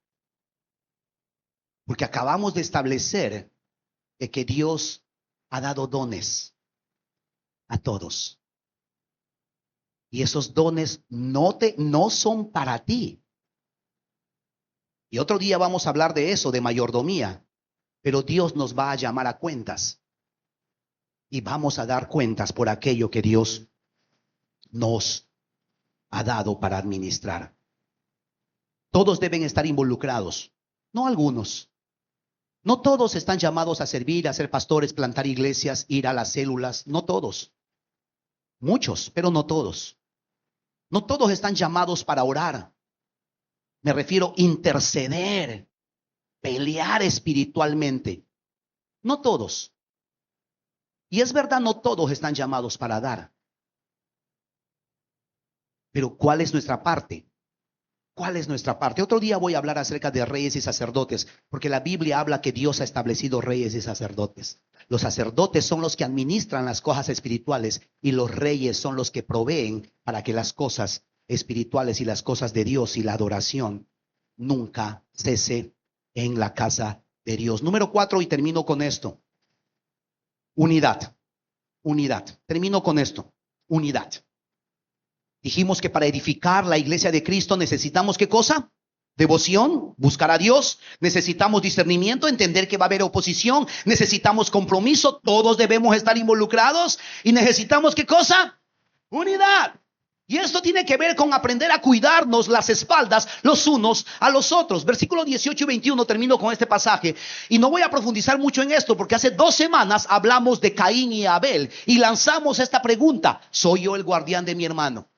Speaker 1: Porque acabamos de establecer que Dios ha dado dones a todos. Y esos dones no son para ti. Y otro día vamos a hablar de eso, de mayordomía. Pero Dios nos va a llamar a cuentas. Y vamos a dar cuentas por aquello que Dios nos ha dado para administrar. Todos deben estar involucrados, no algunos. No todos están llamados a servir, a ser pastores, plantar iglesias, ir a las células. No todos. Muchos, pero no todos. No todos están llamados para orar. Me refiero a interceder, pelear espiritualmente. No todos. Y es verdad, no todos están llamados para dar. Pero ¿cuál es nuestra parte? ¿Cuál es nuestra parte? Otro día voy a hablar acerca de reyes y sacerdotes, porque la Biblia habla que Dios ha establecido reyes y sacerdotes. Los sacerdotes son los que administran las cosas espirituales y los reyes son los que proveen para que las cosas espirituales y las cosas de Dios y la adoración nunca cese en la casa de Dios. Número 4, y termino con esto. Unidad. Unidad. Termino con esto. Unidad. Dijimos que para edificar la iglesia de Cristo necesitamos ¿qué cosa? Devoción, buscar a Dios. Necesitamos discernimiento, entender que va a haber oposición. Necesitamos compromiso, todos debemos estar involucrados. Y necesitamos ¿qué cosa? Unidad. Y esto tiene que ver con aprender a cuidarnos las espaldas los unos a los otros. Versículos 18 y 21, termino con este pasaje. Y no voy a profundizar mucho en esto porque hace 2 semanas hablamos de Caín y Abel. Y lanzamos esta pregunta: ¿soy yo el guardián de mi hermano?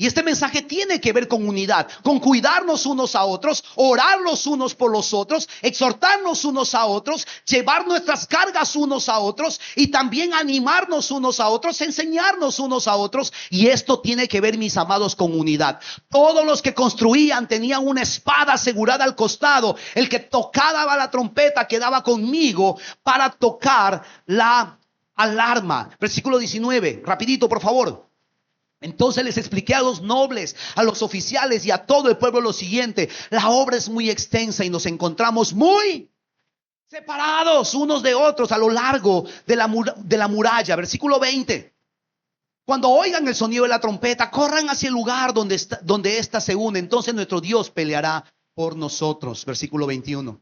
Speaker 1: Y este mensaje tiene que ver con unidad, con cuidarnos unos a otros, orar los unos por los otros, exhortarnos unos a otros, llevar nuestras cargas unos a otros y también animarnos unos a otros, enseñarnos unos a otros. Y esto tiene que ver, mis amados, con unidad. Todos los que construían tenían una espada asegurada al costado. El que tocaba la trompeta quedaba conmigo para tocar la alarma. Versículo 19, rapidito por favor. Entonces les expliqué a los nobles, a los oficiales y a todo el pueblo lo siguiente: la obra es muy extensa y nos encontramos muy separados unos de otros a lo largo de la muralla. Versículo 20. Cuando oigan el sonido de la trompeta, corran hacia el lugar donde ésta se une. Entonces nuestro Dios peleará por nosotros. Versículo 21.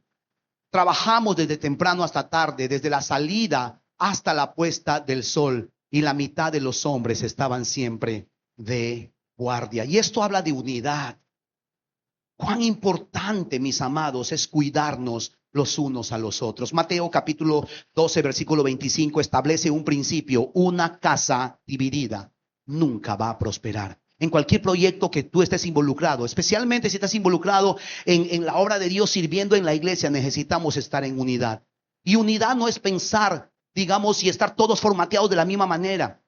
Speaker 1: Trabajamos desde temprano hasta tarde, desde la salida hasta la puesta del sol. Y la mitad de los hombres estaban siempre de guardia. Y esto habla de unidad. Cuán importante, mis amados, es cuidarnos los unos a los otros. Mateo capítulo 12, versículo 25 establece un principio: una casa dividida nunca va a prosperar. En cualquier proyecto que tú estés involucrado, especialmente si estás involucrado en la obra de Dios, sirviendo en la iglesia, necesitamos estar en unidad. Y unidad no es pensar, digamos, y estar todos formateados de la misma manera.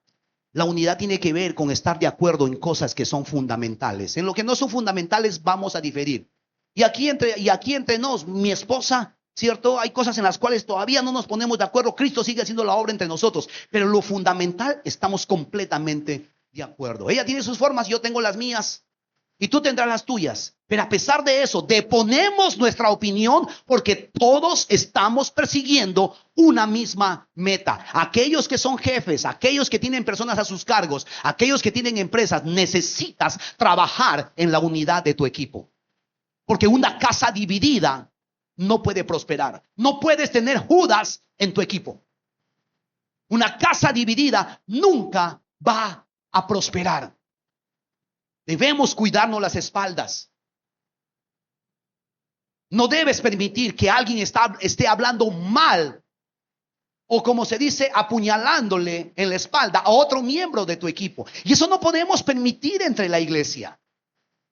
Speaker 1: La unidad tiene que ver con estar de acuerdo en cosas que son fundamentales. En lo que no son fundamentales vamos a diferir. Y aquí entre nos, mi esposa, ¿cierto? Hay cosas en las cuales todavía no nos ponemos de acuerdo. Cristo sigue haciendo la obra entre nosotros. Pero lo fundamental estamos completamente de acuerdo. Ella tiene sus formas, yo tengo las mías. Y tú tendrás las tuyas. Pero a pesar de eso, deponemos nuestra opinión porque todos estamos persiguiendo una misma meta. Aquellos que son jefes, aquellos que tienen personas a sus cargos, aquellos que tienen empresas, necesitas trabajar en la unidad de tu equipo. Porque una casa dividida no puede prosperar. No puedes tener Judas en tu equipo. Una casa dividida nunca va a prosperar. Debemos cuidarnos las espaldas. No debes permitir que alguien esté hablando mal o, como se dice, apuñalándole en la espalda a otro miembro de tu equipo. Y eso no podemos permitir entre la iglesia.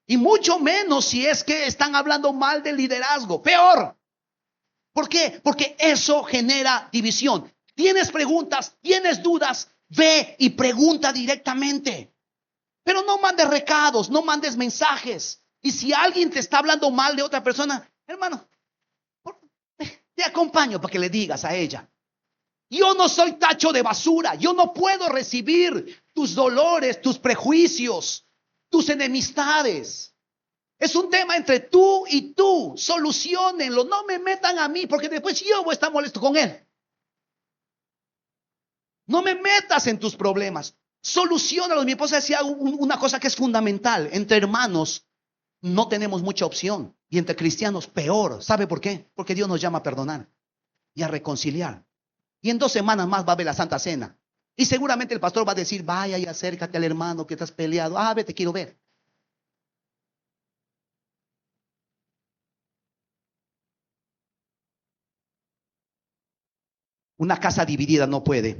Speaker 1: Y mucho menos si es que están hablando mal del liderazgo. Peor. ¿Por qué? Porque eso genera división. ¿Tienes preguntas? ¿Tienes dudas? Ve y pregunta directamente. Pero no mandes recados, no mandes mensajes. Y si alguien te está hablando mal de otra persona, hermano, te acompaño para que le digas a ella: yo no soy tacho de basura, yo no puedo recibir tus dolores, tus prejuicios, tus enemistades. Es un tema entre tú y tú, soluciónenlo, no me metan a mí porque después yo voy a estar molesto con él. No me metas en tus problemas. Soluciónalos. Mi esposa decía una cosa que es fundamental. Entre hermanos no tenemos mucha opción. Y entre cristianos peor. ¿Sabe por qué? Porque Dios nos llama a perdonar y a reconciliar. Y en 2 semanas más va a haber la Santa Cena. Y seguramente el pastor va a decir, vaya y acércate al hermano que estás peleado. Ah, ve, te quiero ver. Una casa dividida no puede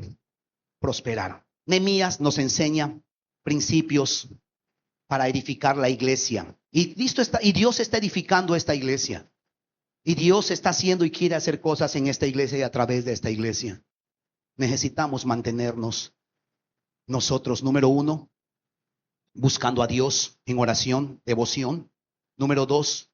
Speaker 1: prosperar. Nehemías nos enseña principios para edificar la iglesia. Y Dios está edificando esta iglesia. Y Dios está haciendo y quiere hacer cosas en esta iglesia y a través de esta iglesia. Necesitamos mantenernos nosotros, número 1, buscando a Dios en oración, devoción. Número 2,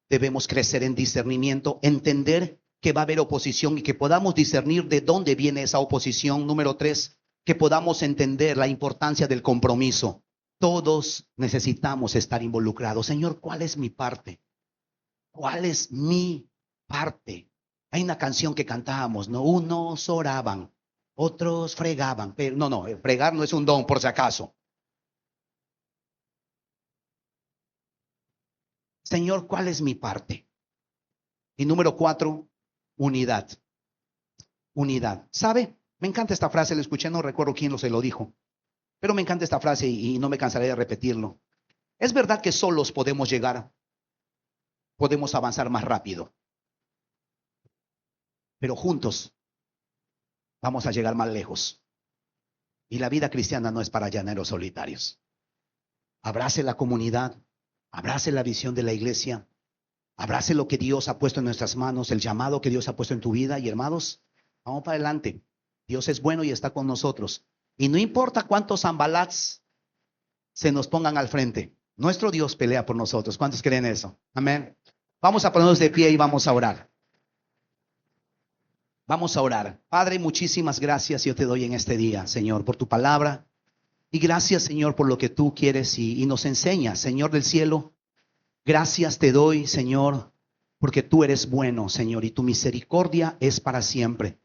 Speaker 1: debemos crecer en discernimiento, entender que va a haber oposición y que podamos discernir de dónde viene esa oposición. Número 3, que podamos entender la importancia del compromiso. Todos necesitamos estar involucrados. Señor, ¿cuál es mi parte? ¿Cuál es mi parte? Hay una canción que cantábamos, ¿no? Unos oraban, otros fregaban. Pero no, fregar no es un don, por si acaso. Señor, ¿cuál es mi parte? Y número 4, unidad. Unidad. ¿Sabe? Me encanta esta frase, la escuché, no recuerdo quién se lo dijo. Pero me encanta esta frase y no me cansaré de repetirlo. Es verdad que solos podemos llegar, podemos avanzar más rápido. Pero juntos vamos a llegar más lejos. Y la vida cristiana no es para llaneros solitarios. Abrace la comunidad, abrace la visión de la iglesia, abrace lo que Dios ha puesto en nuestras manos, el llamado que Dios ha puesto en tu vida. Y hermanos, vamos para adelante. Dios es bueno y está con nosotros. Y no importa cuántos Zambalats se nos pongan al frente, nuestro Dios pelea por nosotros. ¿Cuántos creen eso? Amén. Vamos a ponernos de pie y vamos a orar. Vamos a orar. Padre, muchísimas gracias yo te doy en este día, Señor, por tu palabra. Y gracias, Señor, por lo que tú quieres y nos enseñas, Señor del cielo. Gracias te doy, Señor, porque tú eres bueno, Señor, y tu misericordia es para siempre.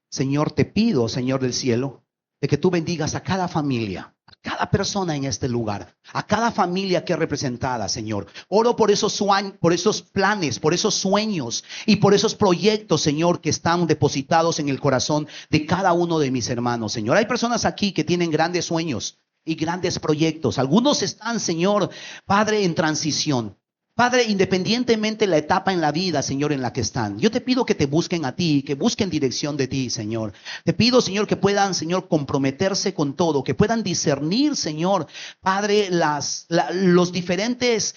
Speaker 1: Señor, te pido, Señor del cielo, de que tú bendigas a cada familia, a cada persona en este lugar, a cada familia que es representada, Señor. Oro por esos planes, por esos sueños y por esos proyectos, Señor, que están depositados en el corazón de cada uno de mis hermanos, Señor. Hay personas aquí que tienen grandes sueños y grandes proyectos. Algunos están, Señor, Padre, en transición. Padre, independientemente la etapa en la vida, Señor, en la que están, yo te pido que te busquen a ti, que busquen dirección de ti, Señor. Te pido, Señor, que puedan, Señor, comprometerse con todo, que puedan discernir, Señor, Padre, los diferentes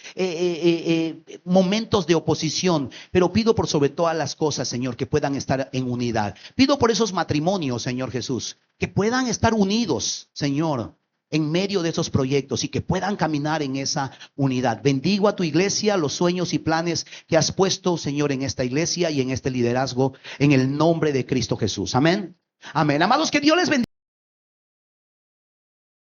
Speaker 1: momentos de oposición. Pero pido por sobre todas las cosas, Señor, que puedan estar en unidad. Pido por esos matrimonios, Señor Jesús, que puedan estar unidos, Señor, en medio de esos proyectos y que puedan caminar en esa unidad. Bendigo a tu iglesia, los sueños y planes que has puesto, Señor, en esta iglesia y en este liderazgo, en el nombre de Cristo Jesús. Amén. Amén. Amados, que Dios les bendiga.